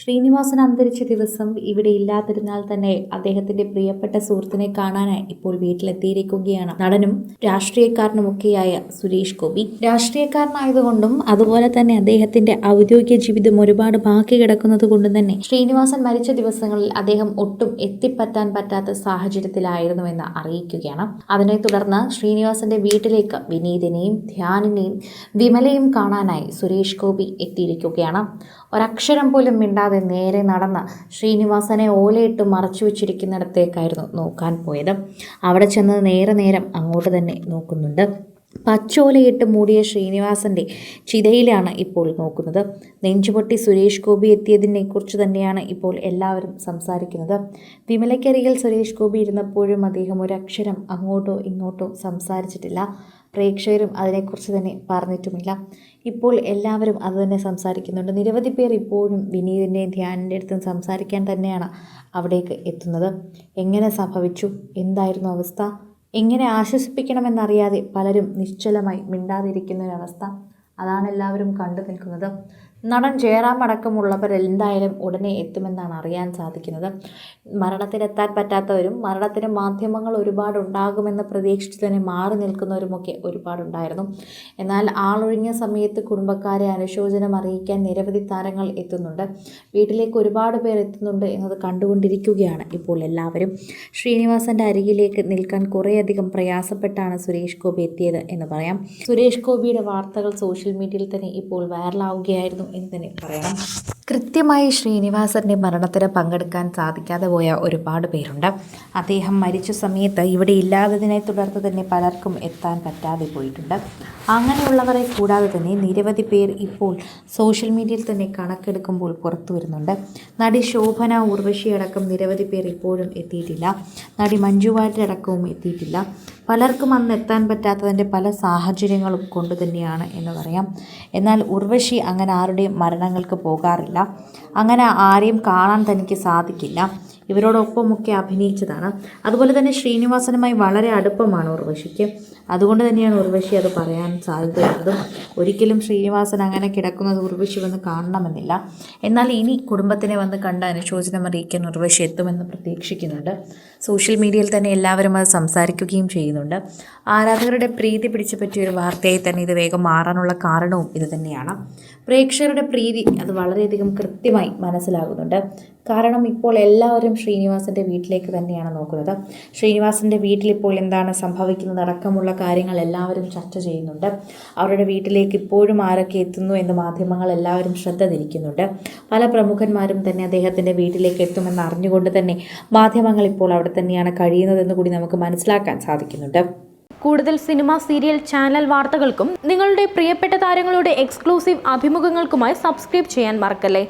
ശ്രീനിവാസൻ അന്തരിച്ച ദിവസം ഇവിടെ ഇല്ലാതിരുന്നാൽ തന്നെ അദ്ദേഹത്തിന്റെ പ്രിയപ്പെട്ട സുഹൃത്തിനെ കാണാനായി ഇപ്പോൾ വീട്ടിലെത്തിയിരിക്കുകയാണ് നടനും രാഷ്ട്രീയക്കാരനുമൊക്കെയായ സുരേഷ് ഗോപി. രാഷ്ട്രീയക്കാരനായതുകൊണ്ടും അതുപോലെ തന്നെ അദ്ദേഹത്തിന്റെ ഔദ്യോഗിക ജീവിതം ഒരുപാട് ബാക്കി കിടക്കുന്നത് കൊണ്ടും തന്നെ ശ്രീനിവാസൻ മരിച്ച ദിവസങ്ങളിൽ അദ്ദേഹം ഒട്ടും എത്തിപ്പറ്റാൻ പറ്റാത്ത സാഹചര്യത്തിലായിരുന്നുവെന്ന് അറിയിക്കുകയാണ്. അതിനെ തുടർന്ന് ശ്രീനിവാസന്റെ വീട്ടിലേക്ക് വിനീതിനെയും ധ്യാനിനെയും വിമലയും കാണാനായി സുരേഷ് ഗോപി എത്തിയിരിക്കുകയാണ്. ഒരക്ഷരം പോലും മിണ്ടാതെ നേരെ നടന്ന് ശ്രീനിവാസനെ ഓലയിട്ട് മറച്ചു വെച്ചിരിക്കുന്നിടത്തേക്കായിരുന്നു നോക്കാൻ പോയത്. അവിടെ ചെന്ന് നേരം അങ്ങോട്ട് തന്നെ നോക്കുന്നുണ്ട്. പച്ചോലയിട്ട് മൂടിയ ശ്രീനിവാസന്റെ ചിതയിലാണ് ഇപ്പോൾ നോക്കുന്നത്. നെഞ്ചുപൊട്ടി സുരേഷ് ഗോപി എത്തിയതിനെക്കുറിച്ച് തന്നെയാണ് ഇപ്പോൾ എല്ലാവരും സംസാരിക്കുന്നത്. വിമലയ്ക്കരികിൽ സുരേഷ് ഗോപി ഇരുന്നപ്പോഴും അദ്ദേഹം ഒരക്ഷരം അങ്ങോട്ടോ ഇങ്ങോട്ടോ സംസാരിച്ചിട്ടില്ല. പ്രേക്ഷകരും അതിനെക്കുറിച്ച് തന്നെ പറഞ്ഞിട്ടുമില്ല. ഇപ്പോൾ എല്ലാവരും അതുതന്നെ സംസാരിക്കുന്നുണ്ട്. നിരവധി പേർ ഇപ്പോഴും വിനീതിൻ്റെയും ധ്യാനിൻ്റെ അടുത്തും സംസാരിക്കാൻ തന്നെയാണ് അവിടേക്ക് എത്തുന്നത്. എങ്ങനെ സംഭവിച്ചു, എന്തായിരുന്നു അവസ്ഥ, എങ്ങനെ ആശ്വസിപ്പിക്കണമെന്നറിയാതെ പലരും നിശ്ചലമായി മിണ്ടാതിരിക്കുന്നൊരവസ്ഥ, അതാണ് എല്ലാവരും കണ്ടു നിൽക്കുന്നത്. നടൻ ജയറാം അടക്കമുള്ളവർ എന്തായാലും ഉടനെ എത്തുമെന്നാണ് അറിയാൻ സാധിക്കുന്നത്. മരണത്തിലെത്താൻ പറ്റാത്തവരും മരണത്തിന് മാധ്യമങ്ങൾ ഒരുപാടുണ്ടാകുമെന്ന് പ്രതീക്ഷിച്ച് തന്നെ മാറി നിൽക്കുന്നവരുമൊക്കെ ഒരുപാടുണ്ടായിരുന്നു. എന്നാൽ ആളൊഴിഞ്ഞ സമയത്ത് കുടുംബക്കാരെ അനുശോചനം അറിയിക്കാൻ നിരവധി താരങ്ങൾ എത്തുന്നുണ്ട്. വീട്ടിലേക്ക് ഒരുപാട് പേർ എത്തുന്നുണ്ട് എന്നത് കണ്ടുകൊണ്ടിരിക്കുകയാണ് ഇപ്പോൾ എല്ലാവരും. ശ്രീനിവാസൻ്റെ അരികിലേക്ക് നിൽക്കാൻ കുറേയധികം പ്രയാസപ്പെട്ടാണ് സുരേഷ് ഗോപി എത്തിയത് എന്ന് പറയാം. സുരേഷ് ഗോപിയുടെ വാർത്തകൾ സോഷ്യൽ മീഡിയയിൽ തന്നെ ഇപ്പോൾ വൈറലാവുകയായിരുന്നു എന്ന് തന്നെ പറയണം. കൃത്യമായി ശ്രീനിവാസൻ്റെ മരണത്തിന് പങ്കെടുക്കാൻ സാധിക്കാതെ പോയ ഒരുപാട് പേരുണ്ട്. അദ്ദേഹം മരിച്ച സമയത്ത് ഇവിടെ ഇല്ലാത്തതിനെ തുടർന്ന് തന്നെ പലർക്കും എത്താൻ പറ്റാതെ പോയിട്ടുണ്ട്. അങ്ങനെയുള്ളവരെ കൂടാതെ തന്നെ നിരവധി പേർ ഇപ്പോൾ സോഷ്യൽ മീഡിയയിൽ തന്നെ കണക്കെടുക്കുമ്പോൾ പുറത്തു വരുന്നുണ്ട്. നടി ശോഭന, ഉർവശി അടക്കം നിരവധി പേർ ഇപ്പോഴും എത്തിയിട്ടില്ല. നടി മഞ്ജു വാര്യർ അടക്കവും എത്തിയിട്ടില്ല. പലർക്കും അന്ന് എത്താൻ പറ്റാത്തതിൻ്റെ പല സാഹചര്യങ്ങളും കൊണ്ട് തന്നെയാണ് എന്ന് പറയാം. എന്നാൽ ഉർവശി അങ്ങനെ ആരുടെയും മരണങ്ങൾക്ക് പോകാറില്ല. അങ്ങനെ ആരെയും കാണാൻ തനിക്ക് സാധിക്കില്ല. ഇവരോടൊപ്പമൊക്കെ അഭിനയിച്ചതാണ്. അതുപോലെ തന്നെ ശ്രീനിവാസനുമായി വളരെ അടുപ്പമാണ് ഉർവശിക്ക്. അതുകൊണ്ട് തന്നെയാണ് ഉർവശി അത് പറയാൻ സാധ്യതയുള്ളതും. ഒരിക്കലും ശ്രീനിവാസൻ അങ്ങനെ കിടക്കുന്നത് ഉർവശി വന്ന് കാണണമെന്നില്ല. എന്നാൽ ഇനി കുടുംബത്തിനെ വന്ന് കണ്ട് അനുശോചനം അറിയിക്കാൻ ഉർവശി എത്തുമെന്ന് പ്രതീക്ഷിക്കുന്നുണ്ട്. സോഷ്യൽ മീഡിയയിൽ തന്നെ എല്ലാവരും അത് സംസാരിക്കുകയും ചെയ്യുന്നുണ്ട്. ആരാധകരുടെ പ്രീതി പിടിച്ചു പറ്റിയൊരു വാർത്തയായി തന്നെ ഇത് വേഗം മാറാനുള്ള കാരണവും ഇത് തന്നെയാണ്. പ്രേക്ഷകരുടെ പ്രീതി അത് വളരെയധികം കൃത്യമായി മനസ്സിലാകുന്നുണ്ട്. കാരണം ഇപ്പോൾ എല്ലാവരും ശ്രീനിവാസൻ്റെ വീട്ടിലേക്ക് തന്നെയാണ് നോക്കുന്നത്. ശ്രീനിവാസൻ്റെ വീട്ടിലിപ്പോൾ എന്താണ് സംഭവിക്കുന്നത് അടക്കമുള്ള കാര്യങ്ങൾ എല്ലാവരും ചർച്ച ചെയ്യുന്നുണ്ട്. അവരുടെ വീട്ടിലേക്ക് ഇപ്പോഴും ആരൊക്കെ എത്തുന്നു എന്ന് മാധ്യമങ്ങൾ എല്ലാവരും ശ്രദ്ധ തിരിക്കുന്നുണ്ട്. പല പ്രമുഖന്മാരും തന്നെ അദ്ദേഹത്തിൻ്റെ വീട്ടിലേക്ക് എത്തുമെന്ന് അറിഞ്ഞുകൊണ്ട് തന്നെ മാധ്യമങ്ങൾ ഇപ്പോൾ അവിടെ തന്നെയാണ് കഴിയുന്നതെന്ന് കൂടി നമുക്ക് മനസ്സിലാക്കാൻ സാധിക്കുന്നുണ്ട്. കൂടുതൽ സിനിമ, സീരിയൽ, ചാനൽ വാർത്തകൾക്കും നിങ്ങളുടെ പ്രിയപ്പെട്ട താരങ്ങളുടെ എക്സ്ക്ലൂസീവ് അഭിമുഖങ്ങൾക്കുമായി സബ്സ്ക്രൈബ് ചെയ്യാൻ മറക്കല്ലേ.